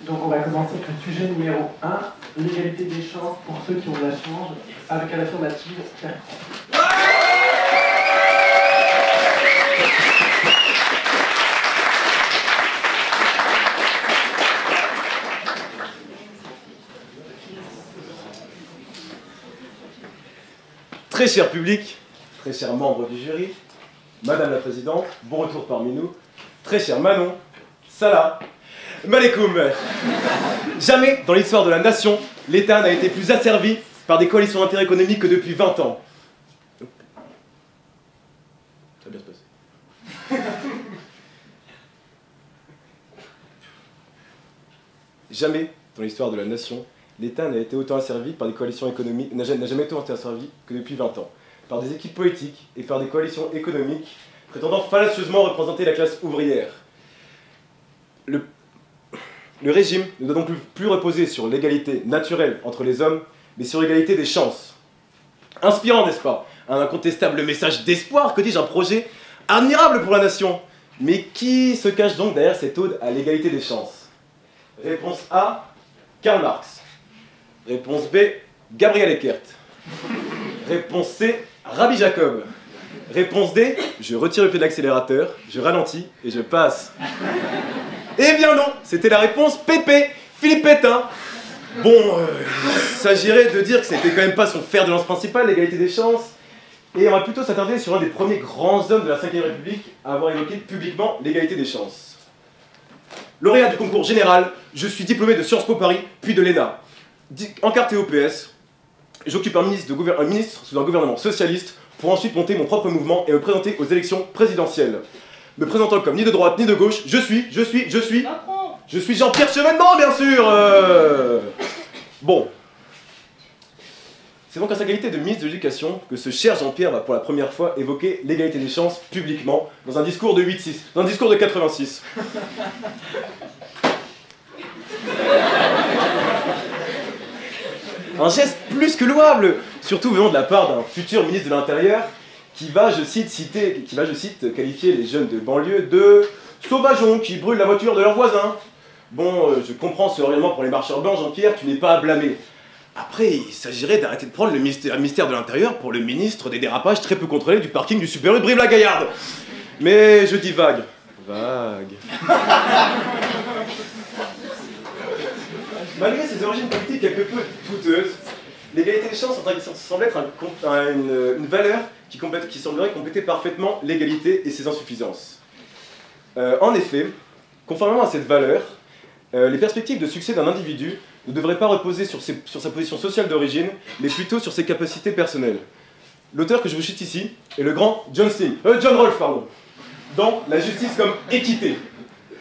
Donc on va commencer avec le sujet numéro 1, l'égalité des chances pour ceux qui ont de la chance, avec à l'affirmative Bertrand. Très cher public, très chers membres du jury, Madame la Présidente, bon retour parmi nous, très cher Manon, Salah, Malekoum. Jamais dans l'histoire de la nation, l'État n'a été plus asservi par des coalitions d'intérêts économiques que depuis 20 ans. Ça va bien se passer. Jamais dans l'histoire de la nation, l'État n'a été autant asservi par des coalitions économiques, n'a jamais été autant asservi que depuis 20 ans, par des équipes politiques et par des coalitions économiques prétendant fallacieusement représenter la classe ouvrière. Le régime ne doit donc plus reposer sur l'égalité naturelle entre les hommes, mais sur l'égalité des chances. Inspirant, n'est-ce pas? Un incontestable message d'espoir, que dis-je, un projet admirable pour la nation. Mais qui se cache donc derrière cette ode à l'égalité des chances? Réponse A, Karl Marx. Réponse B, Gabriel Eckert. Réponse C, Rabbi Jacob. Réponse D, je retire le pied de l'accélérateur, je ralentis et je passe. Eh bien non, c'était la réponse PP, Philippe Pétain. Bon, il s'agirait de dire que c'était quand même pas son fer de lance principal, l'égalité des chances. Et on va plutôt s'attarder sur un des premiers grands hommes de la Ve République à avoir évoqué publiquement l'égalité des chances. Lauréat du concours général, je suis diplômé de Sciences Po Paris, puis de l'ENA. Encarté au PS, j'occupe un ministre sous un gouvernement socialiste pour ensuite monter mon propre mouvement et me présenter aux élections présidentielles. Me présentant comme ni de droite ni de gauche, je suis Jean-Pierre Chevènement, bien sûr. Bon. C'est donc à sa qualité de ministre de l'Éducation que ce cher Jean-Pierre va pour la première fois évoquer l'égalité des chances publiquement dans un discours de 8-6, dans un discours de 86. Un geste plus que louable, surtout venant de la part d'un futur ministre de l'Intérieur qui va, je cite, qualifier les jeunes de banlieue de sauvageons qui brûlent la voiture de leurs voisins. Bon, je comprends ce raisonnement pour les marcheurs blancs, Jean-Pierre, tu n'es pas à blâmer. Après, il s'agirait d'arrêter de prendre le ministère de l'Intérieur pour le ministre des dérapages très peu contrôlés du parking du Super U de Brive-la-Gaillarde. Mais je dis vague. Vague. Malgré ses origines politiques quelque peu douteuses, l'égalité des chances semble être une valeur qui semblerait compléter parfaitement l'égalité et ses insuffisances. En effet, conformément à cette valeur, les perspectives de succès d'un individu ne devraient pas reposer sur sa position sociale d'origine, mais plutôt sur ses capacités personnelles. L'auteur que je vous cite ici est le grand John Rawls, dans La justice comme équité.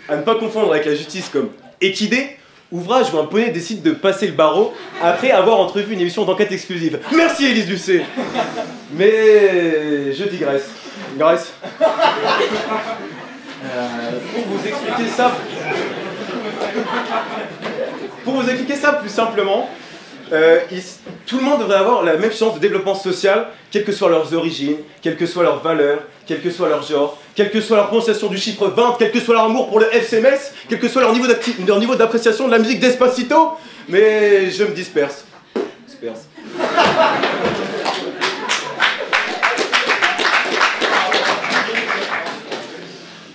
À ne pas confondre avec la justice comme équidé, ouvrage où un poney décide de passer le barreau après avoir entrevu une émission d'enquête exclusive. Merci Élise Lucet. Mais je digresse. Pour vous expliquer ça plus simplement, tout le monde devrait avoir la même chance de développement social, quelles que soient leurs origines, quelles que soient leurs valeurs, quel que soit leur genre, quelle que soit leur prononciation du chiffre 20, quel que soit leur amour pour le FCMS, quel que soit leur niveau d'appréciation de la musique d'Espacito. Mais je me disperse.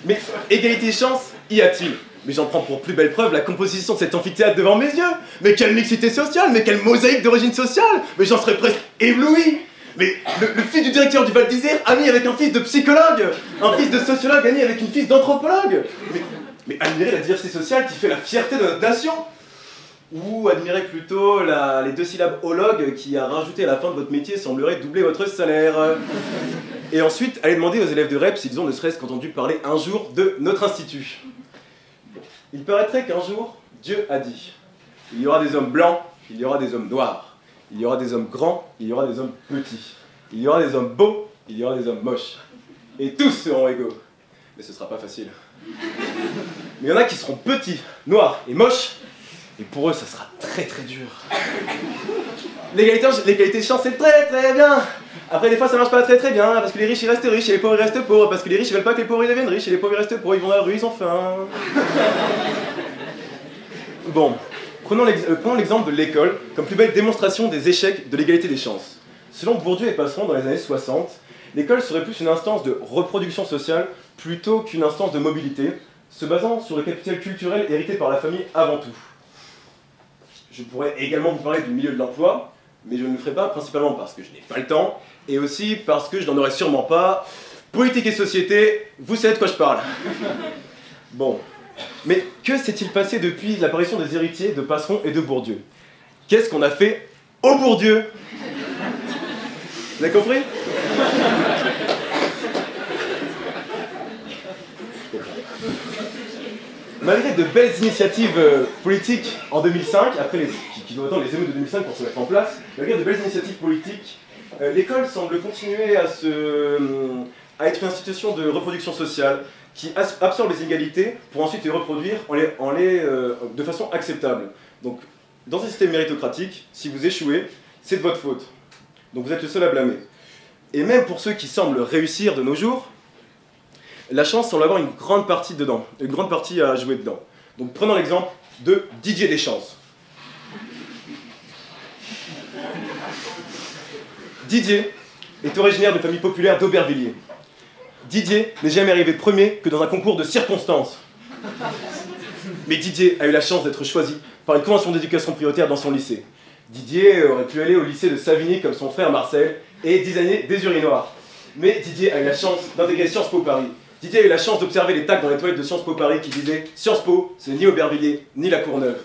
Mais égalité de chance, y a-t-il? Mais j'en prends pour plus belle preuve la composition de cet amphithéâtre devant mes yeux. Mais quelle mixité sociale, mais quelle mosaïque d'origine sociale. Mais j'en serais presque ébloui. Mais le fils du directeur du Val d'Isère, ami avec un fils de psychologue. Un fils de sociologue, ami avec une fils d'anthropologue. Mais admirez la diversité sociale qui fait la fierté de notre nation. Ou admirez plutôt les 2 syllabes ologue qui, à rajouter à la fin de votre métier, semblerait doubler votre salaire. Et ensuite, allez demander aux élèves de REP s'ils ont ne serait-ce qu'entendu parler un jour de notre institut. Il paraîtrait qu'un jour, Dieu a dit « Il y aura des hommes blancs, il y aura des hommes noirs, il y aura des hommes grands, il y aura des hommes petits, il y aura des hommes beaux, il y aura des hommes moches, et tous seront égaux. » Mais ce sera pas facile. Mais il y en a qui seront petits, noirs et moches, et pour eux, ça sera très très dur. L'égalité de chance, c'est très très bien. Après, des fois, ça marche pas très très bien, parce que les riches ils restent riches et les pauvres ils restent pauvres, parce que les riches ils veulent pas que les pauvres ils deviennent riches et les pauvres ils restent pauvres, ils vont dans la rue, ils ont faim. Bon, prenons l'exemple de l'école comme plus belle démonstration des échecs de l'égalité des chances. Selon Bourdieu et Passeron dans les années 60, l'école serait plus une instance de reproduction sociale plutôt qu'une instance de mobilité, se basant sur le capital culturel hérité par la famille avant tout. Je pourrais également vous parler du milieu de l'emploi, mais je ne le ferai pas, principalement parce que je n'ai pas le temps, et aussi parce que je n'en aurai sûrement pas. Politique et société, vous savez de quoi je parle. Bon, mais que s'est-il passé depuis l'apparition des héritiers de Passeron et de Bourdieu? Qu'est-ce qu'on a fait au Bourdieu? Vous avez compris? Malgré de belles initiatives politiques en 2005, qui doivent attendre les émeutes de 2005 pour se mettre en place, malgré de belles initiatives politiques, l'école semble continuer à être une institution de reproduction sociale qui absorbe les inégalités pour ensuite les reproduire de façon acceptable. Donc, dans un système méritocratique, si vous échouez, c'est de votre faute. Donc vous êtes le seul à blâmer. Et même pour ceux qui semblent réussir de nos jours, la chance semble avoir une grande partie dedans, une grande partie à jouer dedans. Donc prenons l'exemple de Didier Deschamps. Didier est originaire de famille populaire d'Aubervilliers. Didier n'est jamais arrivé premier que dans un concours de circonstances. Mais Didier a eu la chance d'être choisi par une convention d'éducation prioritaire dans son lycée. Didier aurait pu aller au lycée de Savigny comme son frère Marcel et designer des urinoirs. Mais Didier a eu la chance d'intégrer Sciences Po Paris. Didier a eu la chance d'observer les tags dans les toilettes de Sciences Po Paris qui disaient « Sciences Po, c'est ni Aubervilliers, ni la Courneuve ».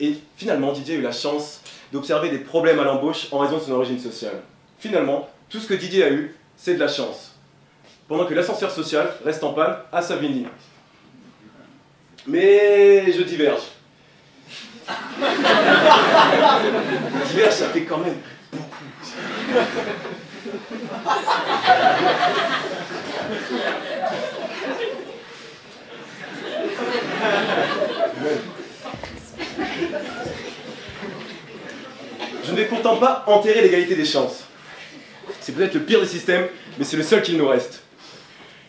Et finalement, Didier a eu la chance d'observer des problèmes à l'embauche en raison de son origine sociale. Finalement, tout ce que Didier a eu, c'est de la chance. Pendant que l'ascenseur social reste en panne à Savigny. Mais je diverge. Diverge, ça fait quand même beaucoup. Je ne vais pourtant pas enterrer l'égalité des chances. C'est peut-être le pire des systèmes, mais c'est le seul qu'il nous reste.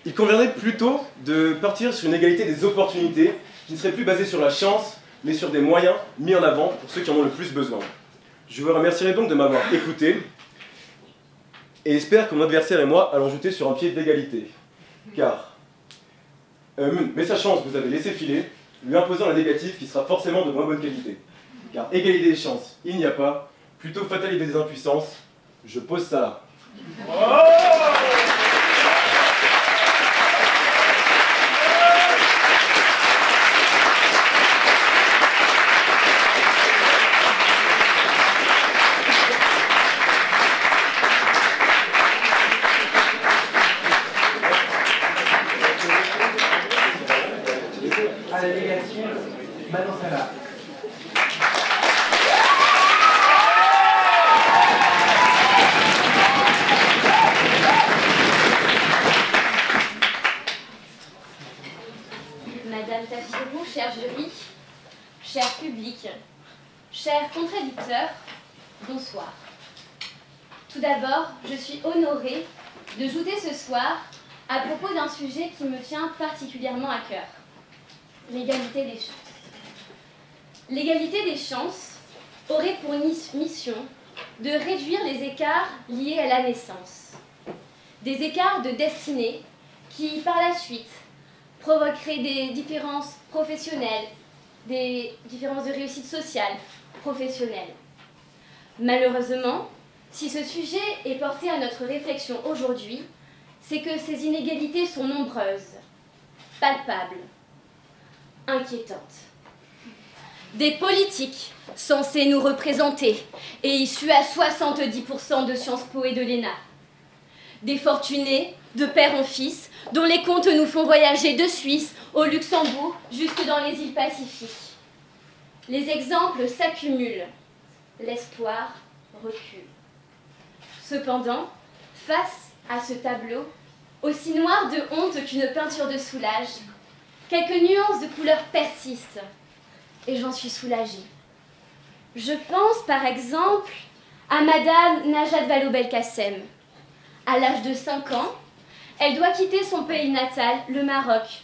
Il conviendrait plutôt de partir sur une égalité des opportunités qui ne serait plus basée sur la chance, mais sur des moyens mis en avant pour ceux qui en ont le plus besoin. Je vous remercierai donc de m'avoir écouté et espère que mon adversaire et moi allons jeter sur un pied d'égalité. Car, mais sa chance vous avez laissé filer, lui imposant la négative qui sera forcément de moins bonne qualité. Car égalité des chances, il n'y a pas, plutôt fatalité des impuissances, je pose ça là. Oh! À la délégation, Manon Salah. Madame Tafiron, cher jury, cher public, chers contradicteurs, bonsoir. Tout d'abord, je suis honorée de jouer ce soir à propos d'un sujet qui me tient particulièrement à cœur. L'égalité des chances. L'égalité des chances aurait pour mission de réduire les écarts liés à la naissance. Des écarts de destinée qui, par la suite, provoqueraient des différences professionnelles, des différences de réussite sociale, professionnelle. Malheureusement, si ce sujet est porté à notre réflexion aujourd'hui, c'est que ces inégalités sont nombreuses, palpables, inquiétantes. Des politiques censés nous représenter et issus à 70% de Sciences Po et de l'ENA. Des fortunés, de père en fils, dont les comptes nous font voyager de Suisse au Luxembourg jusque dans les îles Pacifiques. Les exemples s'accumulent, l'espoir recule. Cependant, face à ce tableau, aussi noir de honte qu'une peinture de soulage, quelques nuances de couleur persistent, et j'en suis soulagée. Je pense par exemple à Madame Najat Vallaud-Belkacem. À l'âge de 5 ans, elle doit quitter son pays natal, le Maroc,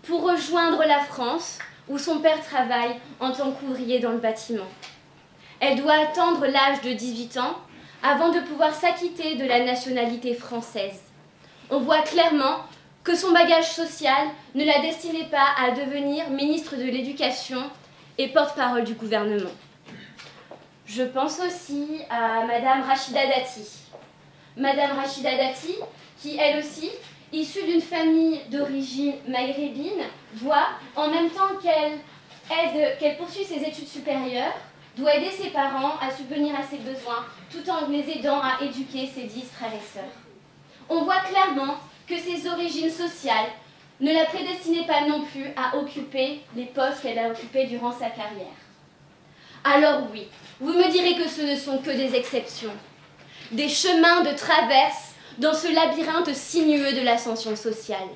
pour rejoindre la France, où son père travaille en tant qu'ouvrier dans le bâtiment. Elle doit attendre l'âge de 18 ans avant de pouvoir s'acquitter de la nationalité française. On voit clairement que son bagage social ne la destinait pas à devenir ministre de l'Éducation et porte-parole du gouvernement. Je pense aussi à Madame Rachida Dati. Madame Rachida Dati, qui elle aussi, issue d'une famille d'origine maghrébine, doit, en même temps qu'elle poursuit ses études supérieures, doit aider ses parents à subvenir à ses besoins, tout en les aidant à éduquer ses 10 frères et sœurs. On voit clairement que ses origines sociales ne la prédestinaient pas non plus à occuper les postes qu'elle a occupés durant sa carrière. Alors oui, vous me direz que ce ne sont que des exceptions, des chemins de traverse dans ce labyrinthe sinueux de l'ascension sociale.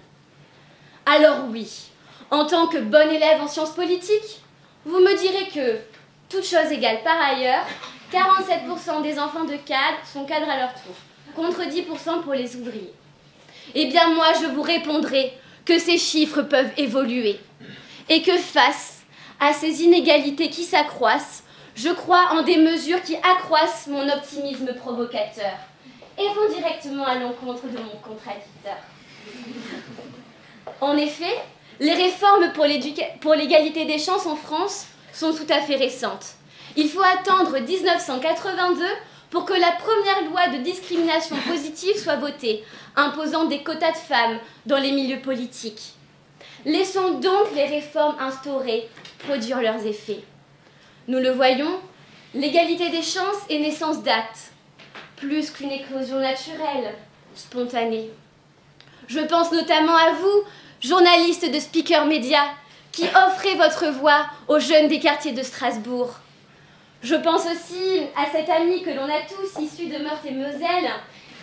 Alors oui, en tant que bonne élève en sciences politiques, vous me direz que, toutes choses égales par ailleurs, 47% des enfants de cadres sont cadres à leur tour, contre 10% pour les ouvriers. Eh bien moi, je vous répondrai que ces chiffres peuvent évoluer et que face à ces inégalités qui s'accroissent, je crois en des mesures qui accroissent mon optimisme provocateur et vont directement à l'encontre de mon contradicteur. En effet, les réformes pour l'égalité des chances en France sont tout à fait récentes. Il faut attendre 1982 pour que la première loi de discrimination positive soit votée, imposant des quotas de femmes dans les milieux politiques. Laissons donc les réformes instaurées produire leurs effets. Nous le voyons, l'égalité des chances est naissance d'actes, plus qu'une éclosion naturelle, spontanée. Je pense notamment à vous, journalistes de Speaker Media, qui offrez votre voix aux jeunes des quartiers de Strasbourg. Je pense aussi à cet ami que l'on a tous issu de Meurthe-et-Moselle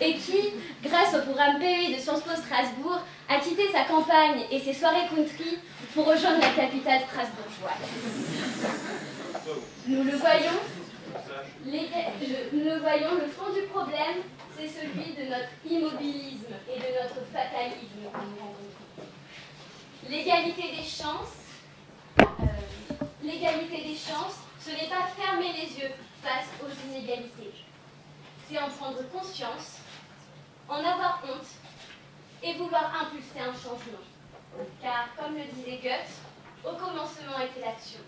et qui, grâce au programme PE de Sciences Po Strasbourg, a quitté sa campagne et ses soirées country pour rejoindre la capitale strasbourgeoise. Nous le voyons, le fond du problème, c'est celui de notre immobilisme et de notre fatalisme que nous rencontrons. L'égalité des chances, ce n'est pas fermer les yeux face aux inégalités. C'est en prendre conscience, en avoir honte et vouloir impulser un changement. Car, comme le disait Goethe, au commencement était l'action.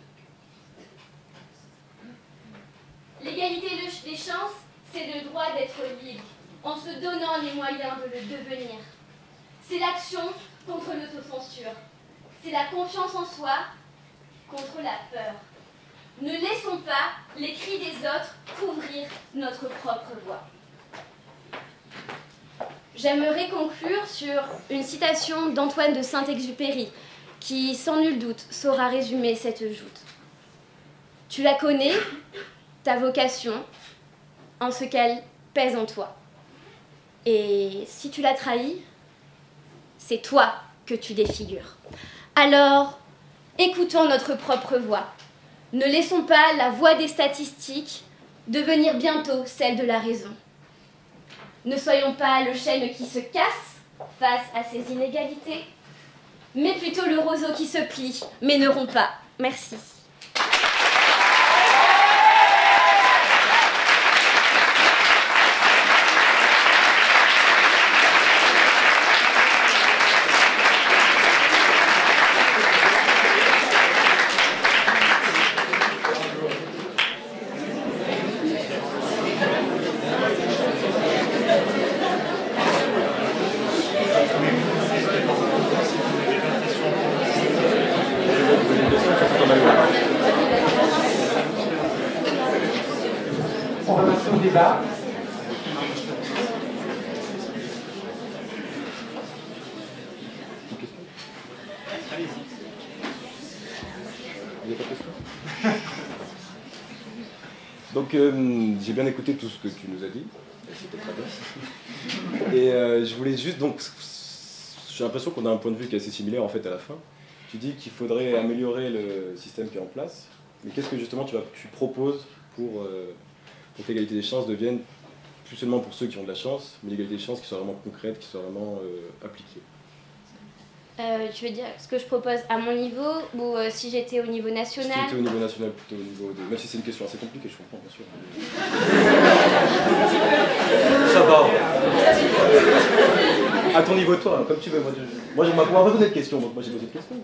L'égalité des chances, c'est le droit d'être libre, en se donnant les moyens de le devenir. C'est l'action contre l'autocensure. C'est la confiance en soi contre la peur. Ne laissons pas les cris des autres couvrir notre propre voix. J'aimerais conclure sur une citation d'Antoine de Saint-Exupéry, qui, sans nul doute, saura résumer cette joute. Tu la connais, ta vocation, en ce qu'elle pèse en toi. Et si tu la trahis, c'est toi que tu défigures. Alors, écoutons notre propre voix. Ne laissons pas la voix des statistiques devenir bientôt celle de la raison. Ne soyons pas le chêne qui se casse face à ces inégalités, mais plutôt le roseau qui se plie, mais ne rompt pas. Merci. On va passer au débat. Donc j'ai bien écouté tout ce que tu nous as dit, c'était très bien. Et je voulais juste, donc j'ai l'impression qu'on a un point de vue qui est assez similaire en fait à la fin. Tu dis qu'il faudrait améliorer le système qui est en place, mais qu'est-ce que justement tu proposes pour que l'égalité des chances devienne, plus seulement pour ceux qui ont de la chance, mais l'égalité des chances qui soit vraiment concrète, qui soit vraiment appliquée? Tu veux dire ce que je propose à mon niveau ou si j'étais au niveau national? Si tu étais au niveau national, plutôt au niveau de... Même si c'est une question assez compliquée, je comprends, bien sûr. Ça va. À ton niveau, toi, comme tu veux. Moi, je m'en poser des questions, donc moi j'ai posé des questions.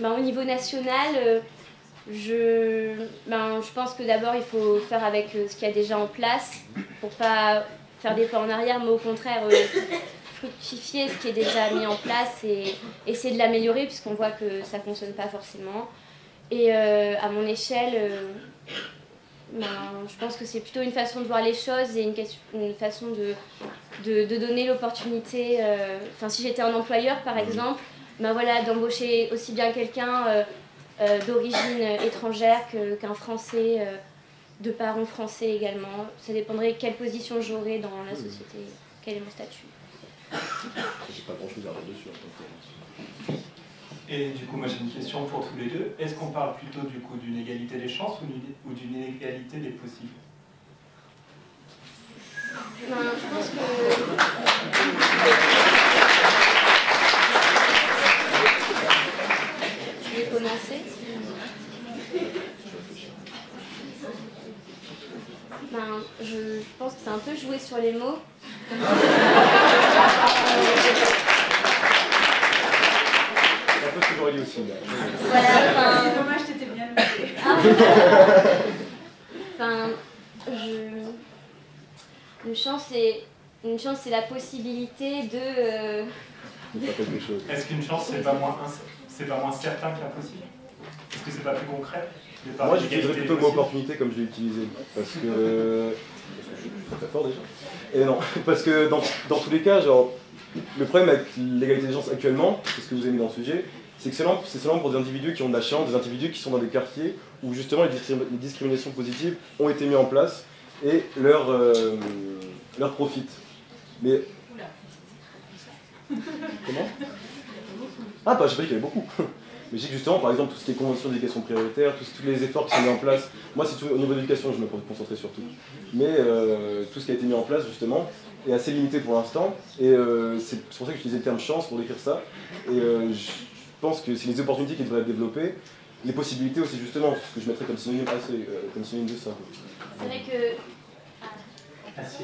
Au niveau national, je pense que d'abord il faut faire avec ce qu'il y a déjà en place pour pas faire des pas en arrière, mais au contraire fructifier ce qui est déjà mis en place et essayer de l'améliorer puisqu'on voit que ça fonctionne pas forcément. Et à mon échelle, je pense que c'est plutôt une façon de voir les choses et une façon de donner l'opportunité. Si j'étais un employeur par exemple, d'embaucher aussi bien quelqu'un d'origine étrangère qu'un Français, de parents français également. Ça dépendrait quelle position j'aurais dans la société, quel est mon statut. J'ai pas grand chose à dire dessus. Et du coup, moi j'ai une question pour tous les deux. Est-ce qu'on parle plutôt du coup d'une égalité des chances ou d'une inégalité des possibles? Je pense que... Je vais commencer. Je pense que c'est un peu jouer sur les mots. C'est un peu ce que j'aurais dit aussi. C'est dommage, t'étais bien noté. Une chance, c'est la possibilité de quelque chose. Est-ce qu'une chance, c'est pas moins certain qu'impossible? Est-ce que c'est pas plus concret? Moi, j'utiliserais plutôt le mot opportunité comme je l'ai utilisé. Parce que je suis très fort déjà. Et non, parce que dans tous les cas, genre, le problème avec l'égalité des chances actuellement, c'est ce que vous avez mis dans le sujet, c'est que c'est seulement pour des individus qui ont de la chance, des individus qui sont dans des quartiers où justement les discriminations positives ont été mises en place et leur profitent. Mais... Comment? Ah, je sais pas qu'il y avait beaucoup. Mais je dis que justement, par exemple, tout ce qui est convention d'éducation prioritaire, tous les efforts qui sont mis en place, moi, c'est au niveau de l'éducation je me concentrais surtout. Mais tout ce qui a été mis en place, justement, est assez limité pour l'instant. Et c'est pour ça que j'utilisais le terme chance pour décrire ça. Et je pense que c'est les opportunités qui devraient être développées. Les possibilités aussi, justement, ce que je mettrais comme synonyme de ça. C'est vrai que... Merci.